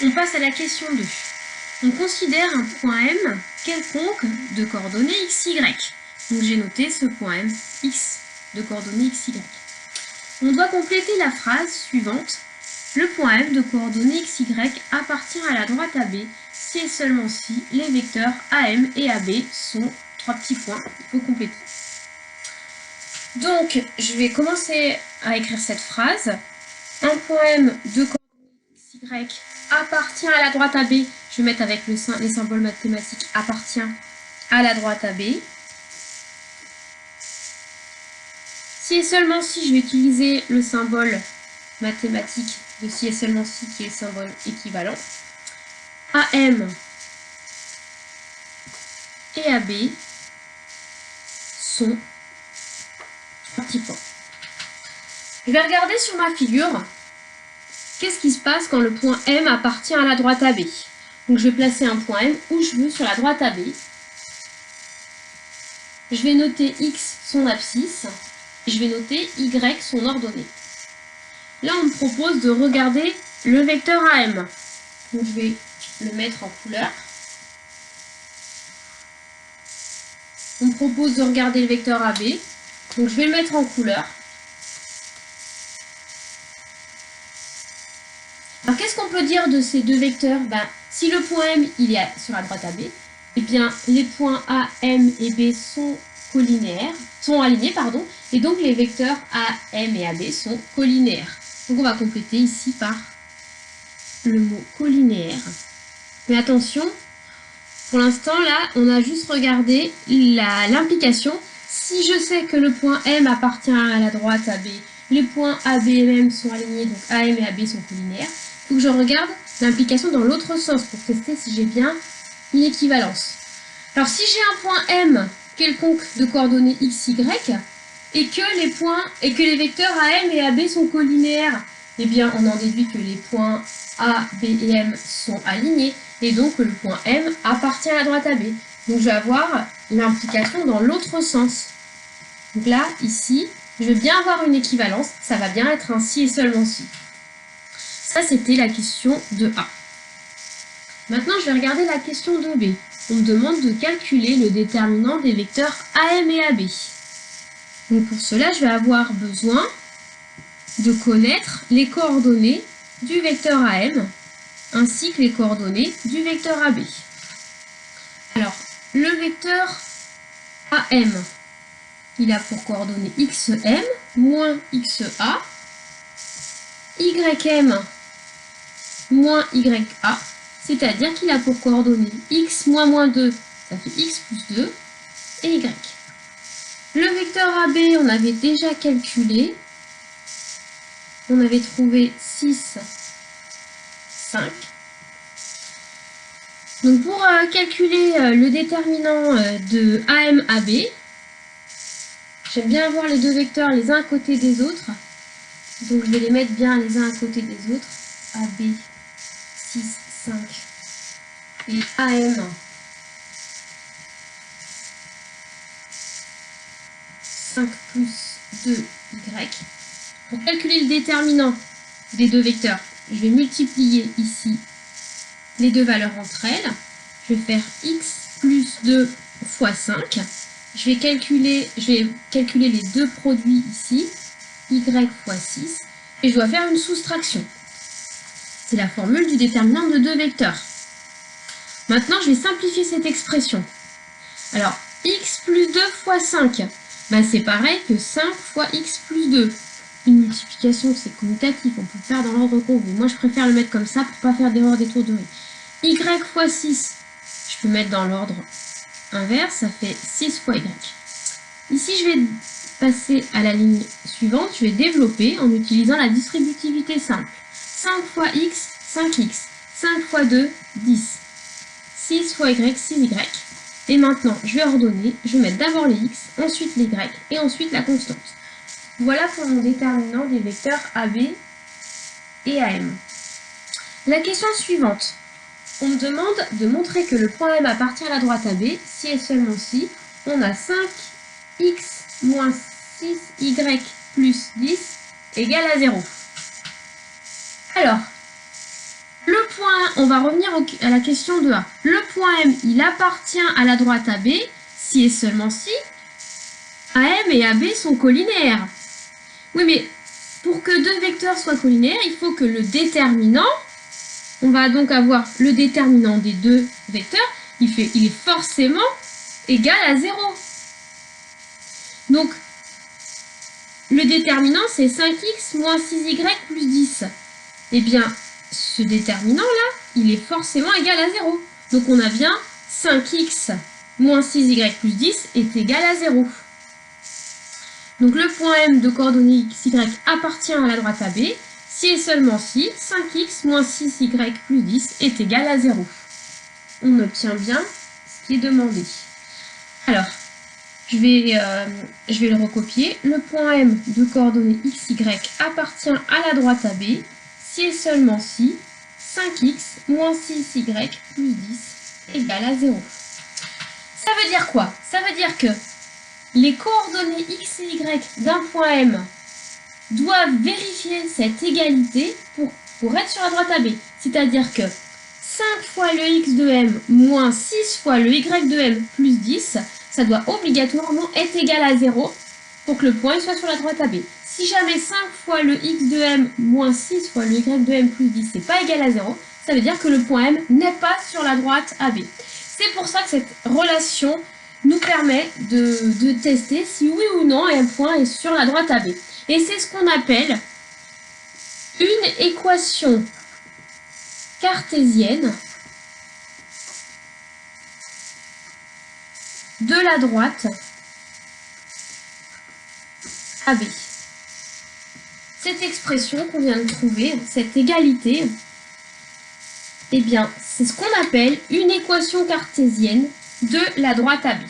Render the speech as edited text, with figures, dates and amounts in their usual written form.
On passe à la question 2. On considère un point M quelconque de coordonnées xy. Donc j'ai noté ce point M x de coordonnées xy. On doit compléter la phrase suivante. Le point M de coordonnées xy appartient à la droite AB si et seulement si les vecteurs AM et AB sont trois petits points. Il faut compléter. Donc je vais commencer à écrire cette phrase. Un point M de coordonnées xy appartient à la droite AB. Je vais mettre avec les symboles mathématiques appartient à la droite AB. Si et seulement si, je vais utiliser le symbole mathématique de si et seulement si qui est le symbole équivalent. AM et AB sont trois petits points. Je vais regarder sur ma figure qu'est-ce qui se passe quand le point M appartient à la droite AB. Donc je vais placer un point M où je veux sur la droite AB. Je vais noter X son abscisse. Je vais noter Y son ordonnée. Là, on me propose de regarder le vecteur AM. Donc je vais le mettre en couleur. On me propose de regarder le vecteur AB. Donc je vais le mettre en couleur. Alors qu'est-ce qu'on peut dire de ces deux vecteurs? Si le point M il est sur la droite AB, eh bien les points A, M et B sont alignés, et donc les vecteurs A, M et AB sont colinéaires. Donc on va compléter ici par le mot colinéaire. Mais attention, pour l'instant là, on a juste regardé l'implication. Si je sais que le point M appartient à la droite AB, les points AB et M sont alignés, donc AM et AB sont colinéaires, il faut que je regarde l'implication dans l'autre sens pour tester si j'ai bien une équivalence. Alors si j'ai un point M quelconque de coordonnées xy et que les vecteurs AM et AB sont colinéaires, eh bien on en déduit que les points A, B et M sont alignés et donc que le point M appartient à la droite AB. Donc je vais avoir l'implication dans l'autre sens. Donc là, ici, je vais bien avoir une équivalence, ça va bien être un si et seulement si. Ça c'était la question de A. Maintenant je vais regarder la question de B. On me demande de calculer le déterminant des vecteurs AM et AB. Donc pour cela, je vais avoir besoin de connaître les coordonnées du vecteur AM ainsi que les coordonnées du vecteur AB. Alors, le vecteur AM, il a pour coordonnées XM moins XA, YM moins YA, c'est-à-dire qu'il a pour coordonnées x moins 2, ça fait x plus 2, et y. Le vecteur AB, on avait déjà calculé. On avait trouvé 6, 5. Donc pour calculer le déterminant de AM-AB, j'aime bien avoir les deux vecteurs les uns à côté des autres. Donc je vais les mettre bien les uns à côté des autres. AB, 6, 5 et AM 5 plus 2y. Pour calculer le déterminant des deux vecteurs, je vais multiplier ici les deux valeurs entre elles. Je vais faire x plus 2 fois 5. Je vais calculer les deux produits ici, y fois 6, et je dois faire une soustraction. C'est la formule du déterminant de deux vecteurs. Maintenant, je vais simplifier cette expression. Alors, x plus 2 fois 5, c'est pareil que 5 fois x plus 2. Une multiplication, c'est commutatif, on peut le faire dans l'ordre qu'on veut. Moi, je préfère le mettre comme ça pour ne pas faire d'erreur d'étourderie. Y fois 6, je peux mettre dans l'ordre inverse, ça fait 6 fois y. Ici, je vais passer à la ligne suivante, je vais développer en utilisant la distributivité simple. 5 fois x, 5x. 5 fois 2, 10. 6 fois y, 6y. Et maintenant, je vais ordonner, je vais mettre d'abord les x, ensuite les y, et ensuite la constante. Voilà pour mon déterminant des vecteurs AB et AM. La question suivante. On me demande de montrer que le point M appartient à la droite AB, si et seulement si on a 5x moins 6y plus 10 égale à 0. Alors, le point on va revenir à la question de A. Le point M, il appartient à la droite AB si et seulement si AM et AB sont collinaires. Oui, mais pour que deux vecteurs soient collinaires, il faut que le déterminant, on va donc avoir le déterminant des deux vecteurs, il est forcément égal à 0. Donc, le déterminant, c'est 5x moins 6y plus 10. Eh bien, ce déterminant-là, il est forcément égal à 0. Donc, on a bien 5x moins 6y plus 10 est égal à 0. Donc, le point M de coordonnées x, y appartient à la droite AB si et seulement si 5x moins 6y plus 10 est égal à 0. On obtient bien ce qui est demandé. Alors, je vais le recopier. Le point M de coordonnées x, y appartient à la droite AB si et seulement si 5x moins 6y plus 10 égale à 0. Ça veut dire quoi? Ça veut dire que les coordonnées x et y d'un point M doivent vérifier cette égalité pour être sur la droite AB. C'est-à-dire que 5 fois le x de M moins 6 fois le y de M plus 10, ça doit obligatoirement être égal à 0 pour que le point soit sur la droite AB. Si jamais 5 fois le x de M moins 6 fois le y de M plus 10 n'est pas égal à 0, ça veut dire que le point M n'est pas sur la droite AB. C'est pour ça que cette relation nous permet de tester si oui ou non un point est sur la droite AB. Et c'est ce qu'on appelle une équation cartésienne de la droite AB. Cette expression qu'on vient de trouver, cette égalité, eh bien, c'est ce qu'on appelle une équation cartésienne de la droite AB.